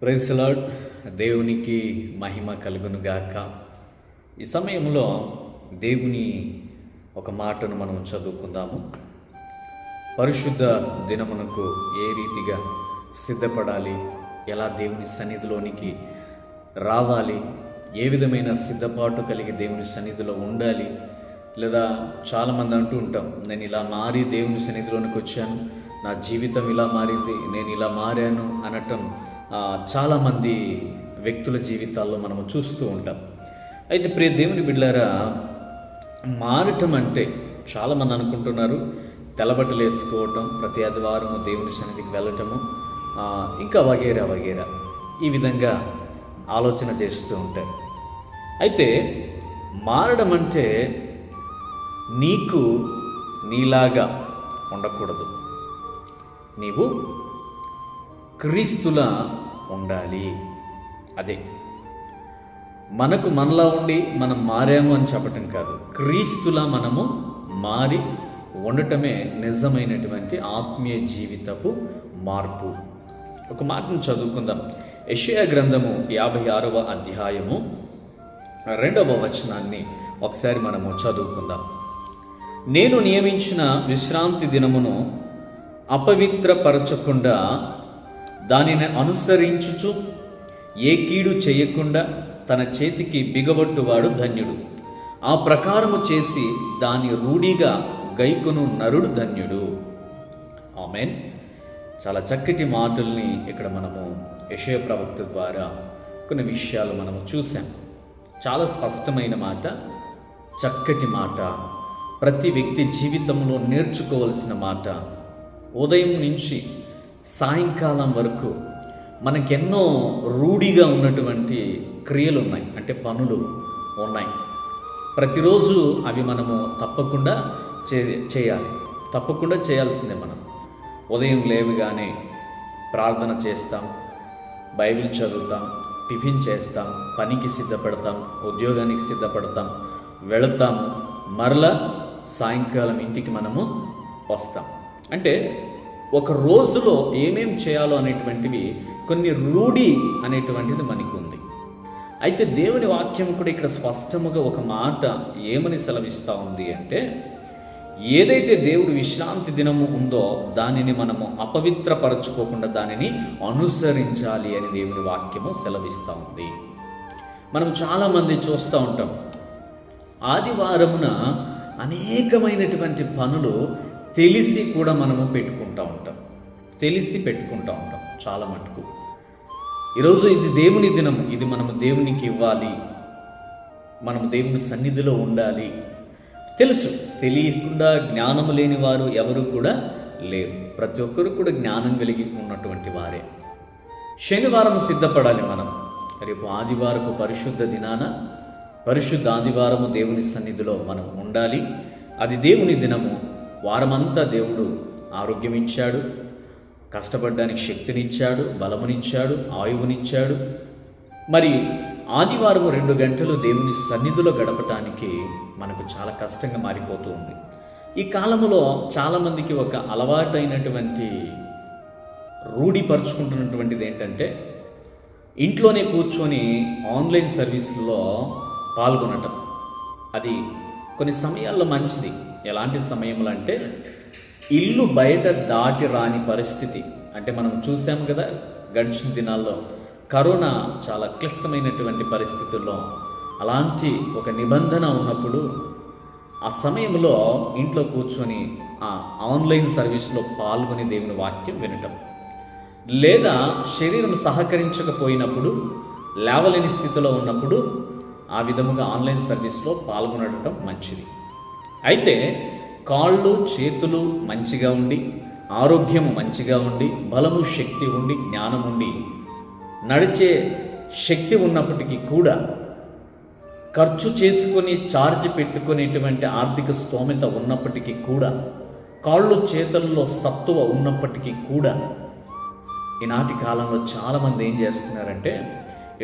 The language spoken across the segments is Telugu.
Praise the lord. దేవునికి మహిమ కలుగును గాక. ఈ సమయంలో దేవుని ఒక మాటను మనం చదువుకుందాము. పరిశుద్ధ దినమునకు ఏ రీతిగా సిద్ధపడాలి, ఎలా దేవుని సన్నిధిలోనికి రావాలి, ఏ విధమైన సిద్ధపాటు కలిగి దేవుని సన్నిధిలో ఉండాలి. లేదా చాలామంది అంటూ ఉంటాం, నేను ఇలా మారి దేవుని సన్నిధిలోనికి వచ్చాను, నా జీవితం ఇలా మారింది, నేను ఇలా మారాను అనటం చాలామంది వ్యక్తుల జీవితాల్లో మనము చూస్తూ ఉంటాం. అయితే ప్రియ దేవుని బిడ్డలారా, మారటం అంటే చాలామంది అనుకుంటున్నారు తెల్లబట్టలు వేసుకోవటం, ప్రతి ఆదివారము దేవుని సన్నిధికి వెళ్ళటము, ఇంకా వగేరా వగేరా ఈ విధంగా ఆలోచన చేస్తూ ఉంటారు. అయితే మారడం అంటే నీకు నీలాగా ఉండకూడదు, నీవు క్రీస్తులా ఉండాలి. అదే మనకు మనలా ఉండి మనం మారాము అని చెప్పటం కాదు, క్రీస్తులా మనము మారి ఉండటమే నిజమైనటువంటి ఆత్మీయ జీవితపు మార్పు. ఒక మాటను చదువుకుందాం. యెషయా గ్రంథము 56వ అధ్యాయము 2వ వచనాన్ని ఒకసారి మనము చదువుకుందాం. నేను నియమించిన విశ్రాంతి దినమును అపవిత్రపరచకుండా దానిని అనుసరించుచు ఏ కీడు చేయకుండా తన చేతికి బిగబట్టువాడు ధన్యుడు. ఆ ప్రకారము చేసి దాని రూఢిగా గైకొను నరుడు ధన్యుడు. ఆమేన్. చాలా చక్కటి మాటల్ని ఇక్కడ మనము యెషయా ప్రవక్త ద్వారా కొన్ని విషయాలు మనము చూసాం. చాలా స్పష్టమైన మాట, చక్కటి మాట, ప్రతి వ్యక్తి జీవితంలో నేర్చుకోవాల్సిన మాట. ఉదయం నుంచి సాయంకాలం వరకు మనకెన్నో రూఢిగా ఉన్నటువంటి క్రియలు ఉన్నాయి, అంటే పనులు ఉన్నాయి. ప్రతిరోజు అవి మనము తప్పకుండా చేయాలి, తప్పకుండా చేయాల్సిందే. మనం ఉదయం లేవగానే ప్రార్థన చేస్తాం, బైబిల్ చదువుతాం, టిఫిన్ చేస్తాం, పనికి సిద్ధపడతాం, ఉద్యోగానికి సిద్ధపడతాం, వెళతాము, మరలా సాయంకాలం ఇంటికి మనము వస్తాం. అంటే ఒక రోజులో ఏమేం చేయాలో అనేటువంటివి కొన్ని రూఢి అనేటువంటిది మనకు ఉంది. అయితే దేవుని వాక్యం కూడా ఇక్కడ స్పష్టముగా ఒక మాట ఏమని సెలవిస్తూ ఉంది అంటే, ఏదైతే దేవుడు విశ్రాంతి దినము ఉందో దానిని మనము అపవిత్రపరచుకోకుండా దానిని అనుసరించాలి అని దేవుని వాక్యము సెలవిస్తూ ఉంది. మనం చాలామంది చూస్తూ ఉంటాం, ఆదివారమున అనేకమైనటువంటి పనులు తెలిసి కూడా మనము పెట్టుకుంటూ ఉంటాం, తెలిసి పెట్టుకుంటూ ఉంటాం చాలా మటుకు. ఈరోజు ఇది దేవుని దినము, ఇది మనము దేవునికి ఇవ్వాలి, మనము దేవుని సన్నిధిలో ఉండాలి. తెలుసు, తెలియకుండా జ్ఞానము లేని వారు ఎవరు కూడా లేరు. ప్రతి ఒక్కరు కూడా జ్ఞానం కలిగి ఉన్నటువంటి వారే. శనివారం సిద్ధపడాలి మనం. రేపు ఆదివారపు పరిశుద్ధ దినాన, పరిశుద్ధ ఆదివారము దేవుని సన్నిధిలో మనం ఉండాలి. అది దేవుని దినము. వారమంతా దేవుడు ఆరోగ్యం ఇచ్చాడు, కష్టపడడానికి శక్తినిచ్చాడు, బలమునిచ్చాడు, ఆయువునిచ్చాడు. మరి ఆదివారం 2 గంటలు దేవుని సన్నిధిలో గడపటానికి మనకు చాలా కష్టంగా మారిపోతూ ఉంది. ఈ కాలంలో చాలామందికి ఒక అలవాటైనటువంటి రూఢిపరుచుకుంటున్నటువంటిది ఏంటంటే, ఇంట్లోనే కూర్చొని ఆన్లైన్ సర్వీసుల్లో పాల్గొనటం. అది కొన్ని సమయాల్లో మంచిది. ఎలాంటి సమయంలో అంటే, ఇల్లు బయట దాటి రాని పరిస్థితి. అంటే మనం చూసాము కదా, గడిచిన దినాల్లో కరోనా చాలా క్లిష్టమైనటువంటి పరిస్థితుల్లో అలాంటి ఒక నిబంధన ఉన్నప్పుడు ఆ సమయంలో ఇంట్లో కూర్చొని ఆ ఆన్లైన్ సర్వీస్లో పాల్గొని దేవుని వాక్యం వినటం, లేదా శరీరం సహకరించకపోయినప్పుడు, లేవలేని స్థితిలో ఉన్నప్పుడు ఆ విధముగా ఆన్లైన్ సర్వీస్లో పాల్గొనడం మంచిది. అయితే కాళ్ళు చేతులు మంచిగా ఉండి, ఆరోగ్యము మంచిగా ఉండి, బలము శక్తి ఉండి, జ్ఞానం ఉండి, నడిచే శక్తి ఉన్నప్పటికీ కూడా, ఖర్చు చేసుకొని ఛార్జ్ పెట్టుకునేటువంటి ఆర్థిక స్తోమత ఉన్నప్పటికీ కూడా, కాళ్ళు చేతుల్లో సత్తువ ఉన్నప్పటికీ కూడా, ఈనాటి కాలంలో చాలామంది ఏం చేస్తున్నారంటే,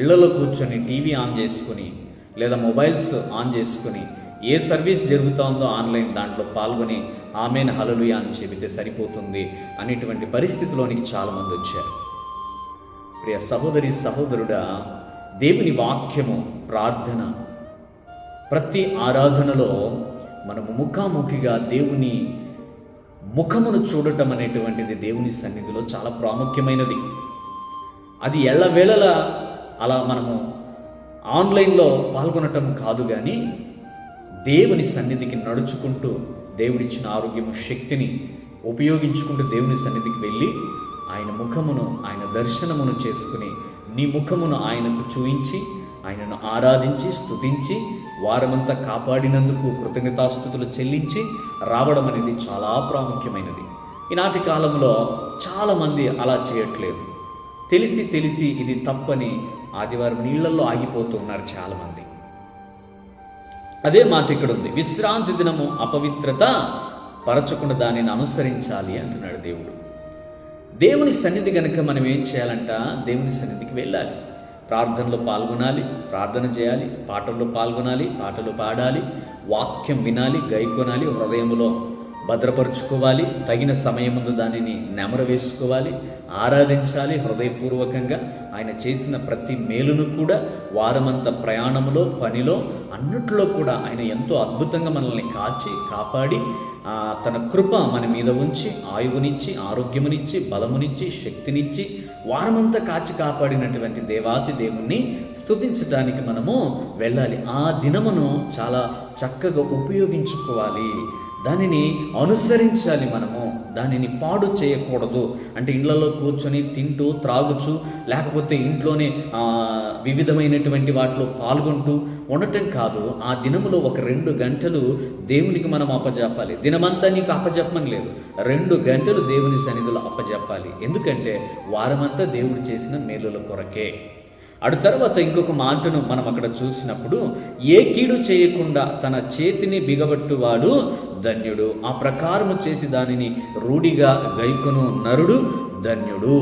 ఇళ్లలో కూర్చొని టీవీ ఆన్ చేసుకొని లేదా మొబైల్స్ ఆన్ చేసుకొని ఏ సర్వీస్ జరుగుతుందో ఆన్లైన్ దాంట్లో పాల్గొని ఆమెన్ హల్లెలూయా అని చెబితే సరిపోతుంది అనేటువంటి పరిస్థితిలోనికి చాలామంది వచ్చారు. ప్రియ సహోదరి సహోదరుడా, దేవుని వాక్యము, ప్రార్థన, ప్రతి ఆరాధనలో మనము ముఖాముఖిగా దేవుని ముఖమును చూడటం అనేటువంటిది దేవుని సన్నిధిలో చాలా ప్రాముఖ్యమైనది. అది ఎల్లవేళలా అలా మనము ఆన్లైన్లో పాల్గొనటం కాదు, కానీ దేవుని సన్నిధికి నడుచుకుంటూ దేవుడిచ్చిన ఆరోగ్యము, శక్తిని ఉపయోగించుకుంటూ దేవుని సన్నిధికి వెళ్ళి ఆయన ముఖమును, ఆయన దర్శనమును చేసుకుని నీ ముఖమును ఆయనకు చూయించి ఆయనను ఆరాధించి స్తుతించి వారమంతా కాపాడినందుకు కృతజ్ఞతాస్తుతులు చెల్లించి రావడం అనేది చాలా ప్రాముఖ్యమైనది. ఈనాటి కాలంలో చాలామంది అలా చేయట్లేదు. తెలిసి ఇది తప్పని ఆదివారం నీళ్లలో ఆగిపోతున్నారు చాలామంది. అదే మాట ఇక్కడ ఉంది, విశ్రాంతి దినము అపవిత్రత పరచకుండా దానిని అనుసరించాలి అంటున్నాడు దేవుడు. దేవుని సన్నిధి గనుక మనం ఏం చేయాలంట? దేవుని సన్నిధికి వెళ్ళాలి, ప్రార్థనలో పాల్గొనాలి, ప్రార్థన చేయాలి, పాటల్లో పాల్గొనాలి, పాటలు పాడాలి, వాక్యం వినాలి, గైకొనాలి, హృదయంలో భద్రపరుచుకోవాలి, తగిన సమయముందు దానిని నెమరు వేసుకోవాలి, ఆరాధించాలి హృదయపూర్వకంగా. ఆయన చేసిన ప్రతి మేలును కూడా వారమంతా ప్రయాణంలో, పనిలో, అన్నిట్లో కూడా ఆయన ఎంతో అద్భుతంగా మనల్ని కాపాడి తన కృప మన మీద ఉంచి ఆయువునిచ్చి, ఆరోగ్యమునిచ్చి, బలమునిచ్చి, శక్తినిచ్చి వారమంతా కాపాడినటువంటి దేవాతి దేవుణ్ణి స్తుతించడానికి మనము వెళ్ళాలి. ఆ దినమును చాలా చక్కగా ఉపయోగించుకోవాలి, దానిని అనుసరించాలి. మనము దానిని పాడు చేయకూడదు. అంటే ఇళ్లలో కూర్చొని తింటూ త్రాగుచు, లేకపోతే ఇంట్లోనే వివిధమైనటువంటి వాటిలో పాల్గొంటూ ఉండటం కాదు. ఆ దినములో ఒక 2 గంటలు దేవునికి మనం అప్పజెప్పాలి. దినమంతా నీకు అప్పజెప్పమని లేదు, 2 గంటలు దేవుని సన్నిధిలో అప్పజెప్పాలి. ఎందుకంటే వారమంతా దేవుడు చేసిన మేలుల కొరకే. అటు తర్వాత ఇంకొక మాటను మనం అక్కడ చూసినప్పుడు, ఏ కీడు చేయకుండా తన చేతిని బిగబట్టువాడు ధన్యుడు, ఆ ప్రకారము చేసి దానిని రూఢిగా గైకొను నరుడు ధన్యుడు.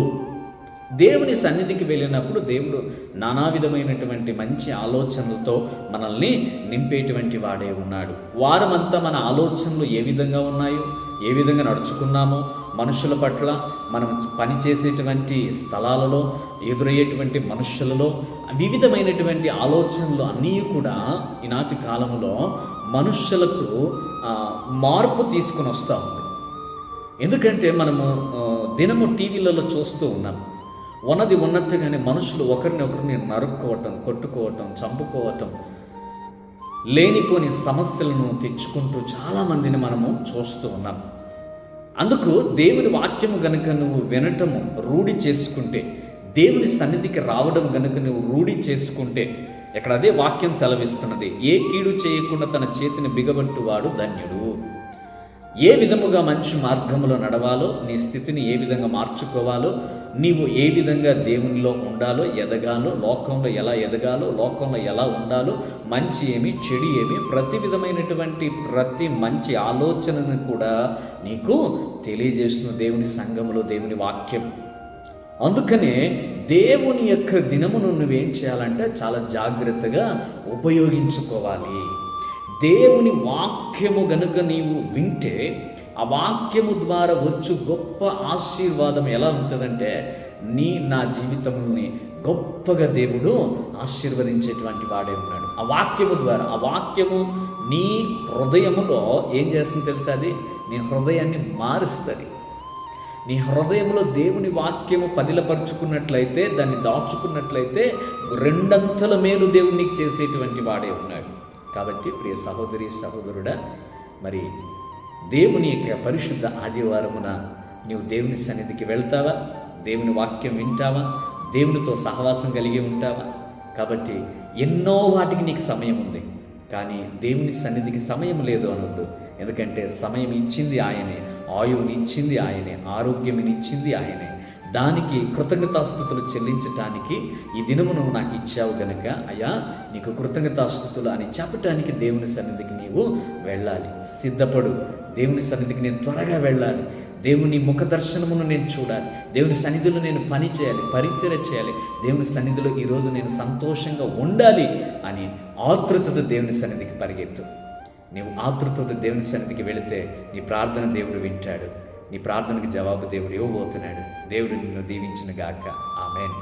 దేవుని సన్నిధికి వెళ్ళినప్పుడు దేవుడు నానా విధమైనటువంటి మంచి ఆలోచనలతో మనల్ని నింపేటువంటి వాడే ఉన్నాడు. వారమంతా మన ఆలోచనలు ఏ విధంగా ఉన్నాయో, ఏ విధంగా నడుచుకున్నామో, మనుషుల పట్ల, మనం పనిచేసేటువంటి స్థలాలలో ఎదురయ్యేటువంటి మనుషులలో వివిధమైనటువంటి ఆలోచనలు అన్నీ కూడా ఈనాటి కాలంలో మనుషులకు మార్పు తీసుకుని వస్తూ ఉంది. ఎందుకంటే మనము దినము టీవీలలో చూస్తూ ఉన్నాం, ఉన్నది ఉన్నట్టుగానే మనుషులు ఒకరిని నరుక్కోవటం, కొట్టుకోవటం, చంపుకోవటం, లేనిపోని సమస్యలను తెచ్చుకుంటూ చాలామందిని మనము చూస్తూ ఉన్నాం. అందుకు దేవుని వాక్యము గనుక నువ్వు వినటము రూఢి చేసుకుంటే, దేవుని సన్నిధికి రావడం గనుక నువ్వు రూఢి చేసుకుంటే, ఇక్కడ అదే వాక్యం సెలవిస్తున్నది, ఏ కీడు చేయకుండా తన చేతిని బిగబట్టువాడు ధన్యుడు. ఏ విధముగా మంచి మార్గంలో నడవాలో, నీ స్థితిని ఏ విధంగా మార్చుకోవాలో, నీవు ఏ విధంగా దేవునిలో ఉండాలో, ఎదగాలో, లోకంలో ఎలా ఎదగాలో, లోకంలో ఎలా ఉండాలో, మంచి ఏమి చెడు ఏమి, ప్రతి విధమైనటువంటి ప్రతి మంచి ఆలోచనను కూడా నీకు తెలియజేస్తున్న దేవుని సంఘములో దేవుని వాక్యం. అందుకనే దేవుని యొక్క దినమును నువ్వేం చేయాలంటే చాలా జాగ్రత్తగా ఉపయోగించుకోవాలి. దేవుని వాక్యము గనుక నీవు వింటే, ఆ వాక్యము ద్వారా వచ్చు గొప్ప ఆశీర్వాదం ఎలా ఉంటుందంటే, నా జీవితంలోని గొప్పగా దేవుడు ఆశీర్వదించేటువంటి వాడే ఉన్నాడు. ఆ వాక్యము ద్వారా, ఆ వాక్యము నీ హృదయములో ఏం చేస్తుంది తెలుసా? అది నీ హృదయాన్ని మారుస్తుంది. నీ హృదయంలో దేవుని వాక్యము పదిలపరుచుకున్నట్లయితే, దాన్ని దాచుకున్నట్లయితే 2 అంతల మేలు దేవునికి చేసేటువంటి వాడే ఉన్నాడు. కాబట్టి ప్రియ సహోదరి సహోదరుడా, మరి దేవుని యొక్క పరిశుద్ధ ఆదివారమున నీవు దేవుని సన్నిధికి వెళ్తావా? దేవుని వాక్యం వింటావా? దేవునితో సహవాసం కలిగి ఉంటావా? కాబట్టి ఎన్నో వాటికి నీకు సమయం ఉంది, కానీ దేవుని సన్నిధికి సమయం లేదు అనొద్దు. ఎందుకంటే సమయం ఇచ్చింది ఆయనే, ఆయువుని ఇచ్చింది ఆయనే, ఆరోగ్యమునిచ్చింది ఆయనే. దానికి కృతజ్ఞతాస్తుతులు చెల్లించటానికి ఈ దినము నువ్వు నాకు ఇచ్చావు గనుక, అయ్యా నీకు కృతజ్ఞతాస్తుతులు అని చెప్పటానికి దేవుని సన్నిధికి నీవు వెళ్ళాలి. సిద్ధపడు. దేవుని సన్నిధికి నేను త్వరగా వెళ్ళాలి, దేవుని ముఖ దర్శనమును నేను చూడాలి, దేవుని సన్నిధిలో నేను పని చేయాలి, పరిచర్య చేయాలి, దేవుని సన్నిధిలో ఈరోజు నేను సంతోషంగా ఉండాలి అని ఆతృతతో దేవుని సన్నిధికి పరిగెత్తు. నీవు ఆతృతతో దేవుని సన్నిధికి వెళితే నీ ప్రార్థన దేవుడు వింటాడు, నీ ప్రార్థనకు జవాబు దేవుడు ఇవ్వబోతున్నాడు. దేవుడు నిన్ను దీవించును గాక. ఆమేన్.